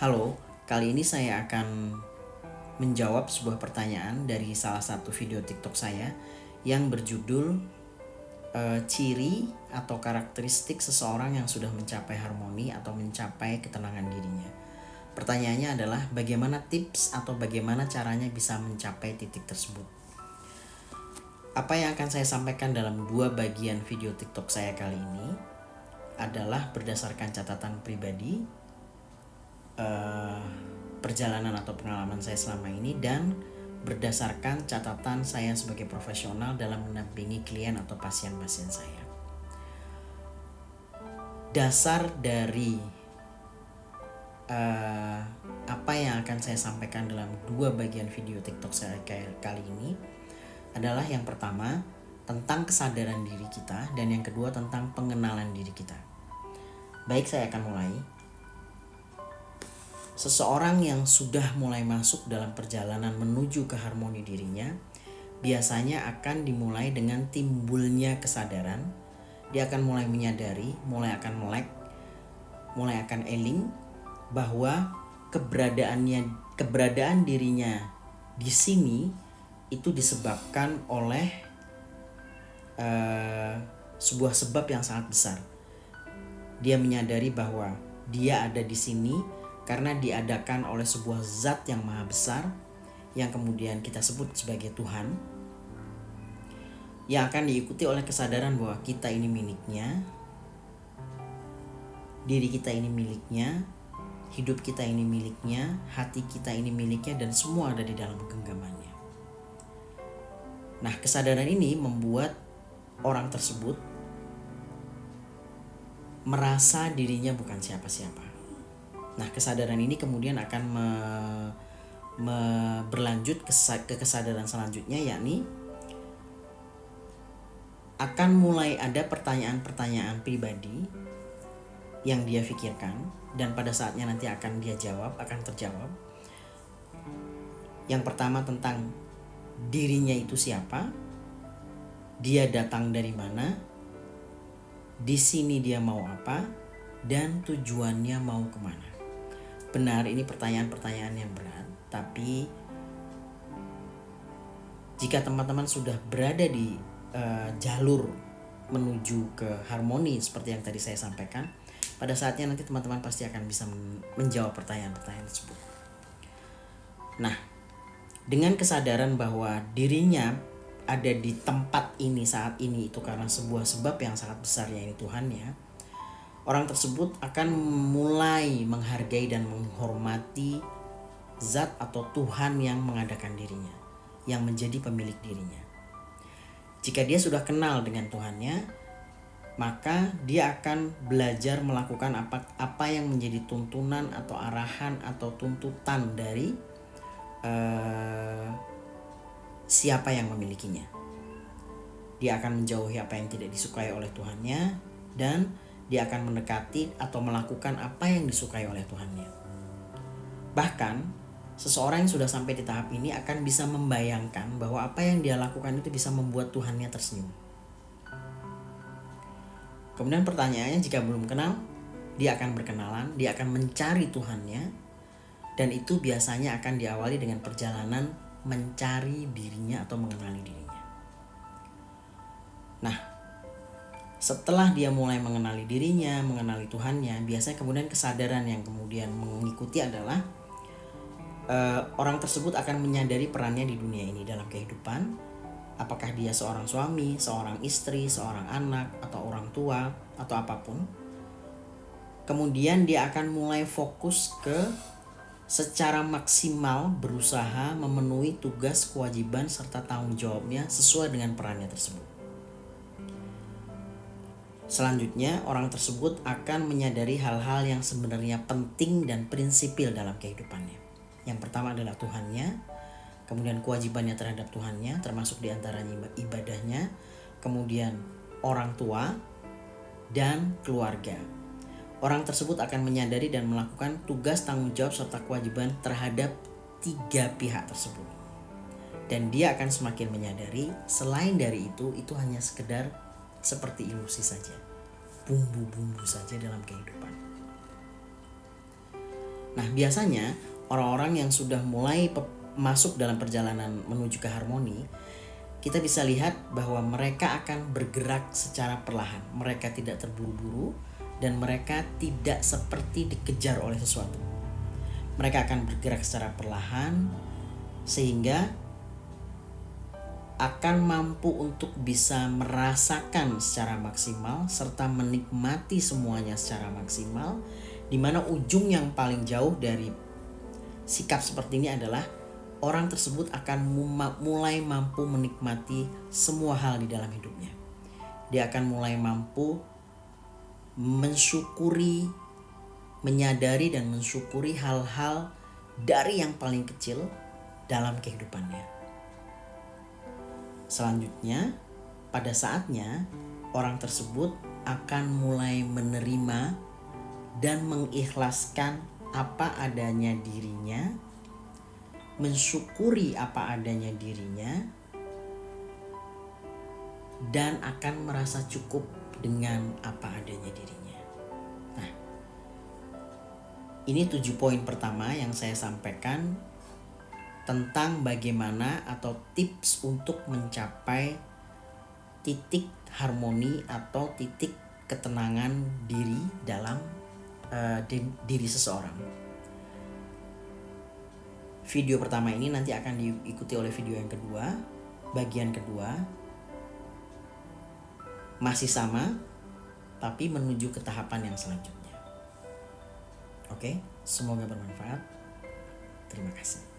Halo, kali ini saya akan menjawab sebuah pertanyaan dari salah satu video TikTok saya yang berjudul ciri atau karakteristik seseorang yang sudah mencapai harmoni atau mencapai ketenangan dirinya. Pertanyaannya adalah bagaimana tips atau bagaimana caranya bisa mencapai titik tersebut. Apa yang akan saya sampaikan dalam dua bagian video TikTok saya kali ini adalah berdasarkan catatan pribadi, perjalanan atau pengalaman saya selama ini, dan berdasarkan catatan saya sebagai profesional dalam mendampingi klien atau pasien-pasien saya. Dasar dari apa yang akan saya sampaikan dalam dua bagian video TikTok saya kali ini adalah yang pertama tentang kesadaran diri kita dan yang kedua tentang pengenalan diri kita. Baik, saya akan mulai. Seseorang yang sudah mulai masuk dalam perjalanan menuju ke harmoni dirinya biasanya akan dimulai dengan timbulnya kesadaran. Dia akan mulai menyadari, mulai akan melek, mulai akan eling bahwa keberadaan dirinya di sini itu disebabkan oleh sebuah sebab yang sangat besar. Dia menyadari bahwa dia ada di sini karena diadakan oleh sebuah zat yang maha besar yang kemudian kita sebut sebagai Tuhan, yang akan diikuti oleh kesadaran bahwa kita ini miliknya, diri kita ini miliknya, hidup kita ini miliknya, hati kita ini miliknya, dan semua ada di dalam genggamannya. Nah, kesadaran ini membuat orang tersebut merasa dirinya bukan siapa-siapa. Nah, kesadaran ini kemudian akan berlanjut ke kesadaran selanjutnya, yakni akan mulai ada pertanyaan-pertanyaan pribadi yang dia pikirkan dan pada saatnya nanti akan terjawab. Yang pertama tentang dirinya itu siapa, dia datang dari mana, di sini dia mau apa, dan tujuannya mau kemana. Benar, ini pertanyaan-pertanyaan yang berat, tapi jika teman-teman sudah berada di jalur menuju ke harmoni seperti yang tadi saya sampaikan, pada saatnya nanti teman-teman pasti akan bisa menjawab pertanyaan-pertanyaan tersebut. Nah, dengan kesadaran bahwa dirinya ada di tempat ini saat ini itu karena sebuah sebab yang sangat besar, yaitu Tuhannya, orang tersebut akan mulai menghargai dan menghormati zat atau Tuhan yang mengadakan dirinya, yang menjadi pemilik dirinya. Jika dia sudah kenal dengan Tuhannya, maka dia akan belajar melakukan apa yang menjadi tuntunan atau arahan atau tuntutan dari siapa yang memilikinya. Dia akan menjauhi apa yang tidak disukai oleh Tuhannya, dan dia akan mendekati atau melakukan apa yang disukai oleh Tuhannya. Bahkan, seseorang yang sudah sampai di tahap ini akan bisa membayangkan bahwa apa yang dia lakukan itu bisa membuat Tuhannya tersenyum. Kemudian pertanyaannya, jika belum kenal, dia akan berkenalan, dia akan mencari Tuhannya, dan itu biasanya akan diawali dengan perjalanan mencari dirinya atau mengenali dirinya. Nah, setelah dia mulai mengenali dirinya, mengenali Tuhannya, biasanya kemudian kesadaran yang kemudian mengikuti adalah orang tersebut akan menyadari perannya di dunia ini dalam kehidupan. Apakah dia seorang suami, seorang istri, seorang anak, atau orang tua, atau apapun. Kemudian dia akan mulai fokus ke secara maksimal berusaha memenuhi tugas, kewajiban, serta tanggung jawabnya sesuai dengan perannya tersebut. Selanjutnya, orang tersebut akan menyadari hal-hal yang sebenarnya penting dan prinsipil dalam kehidupannya. Yang pertama adalah Tuhannya, kemudian kewajibannya terhadap Tuhannya, termasuk diantaranya ibadahnya, kemudian orang tua, dan keluarga. Orang tersebut akan menyadari dan melakukan tugas, tanggung jawab, serta kewajiban terhadap tiga pihak tersebut. Dan dia akan semakin menyadari selain dari itu hanya sekedar seperti ilusi saja, bumbu-bumbu saja dalam kehidupan. Nah, biasanya orang-orang yang sudah mulai masuk dalam perjalanan menuju ke harmoni, kita bisa lihat bahwa mereka akan bergerak secara perlahan. Mereka tidak terburu-buru dan mereka tidak seperti dikejar oleh sesuatu. Mereka akan bergerak secara perlahan sehingga akan mampu untuk bisa merasakan secara maksimal serta menikmati semuanya secara maksimal, di mana ujung yang paling jauh dari sikap seperti ini adalah orang tersebut akan mulai mampu menikmati semua hal di dalam hidupnya. Dia akan mulai mampu mensyukuri, menyadari dan mensyukuri hal-hal dari yang paling kecil dalam kehidupannya. Selanjutnya, pada saatnya orang tersebut akan mulai menerima dan mengikhlaskan apa adanya dirinya, mensyukuri apa adanya dirinya, dan akan merasa cukup dengan apa adanya dirinya. Nah, ini 7 poin pertama yang saya sampaikan tentang bagaimana atau tips untuk mencapai titik harmoni atau titik ketenangan diri dalam diri seseorang. Video pertama ini nanti akan diikuti oleh video yang kedua. Bagian kedua masih sama, tapi menuju ke tahapan yang selanjutnya. Oke, semoga bermanfaat. Terima kasih.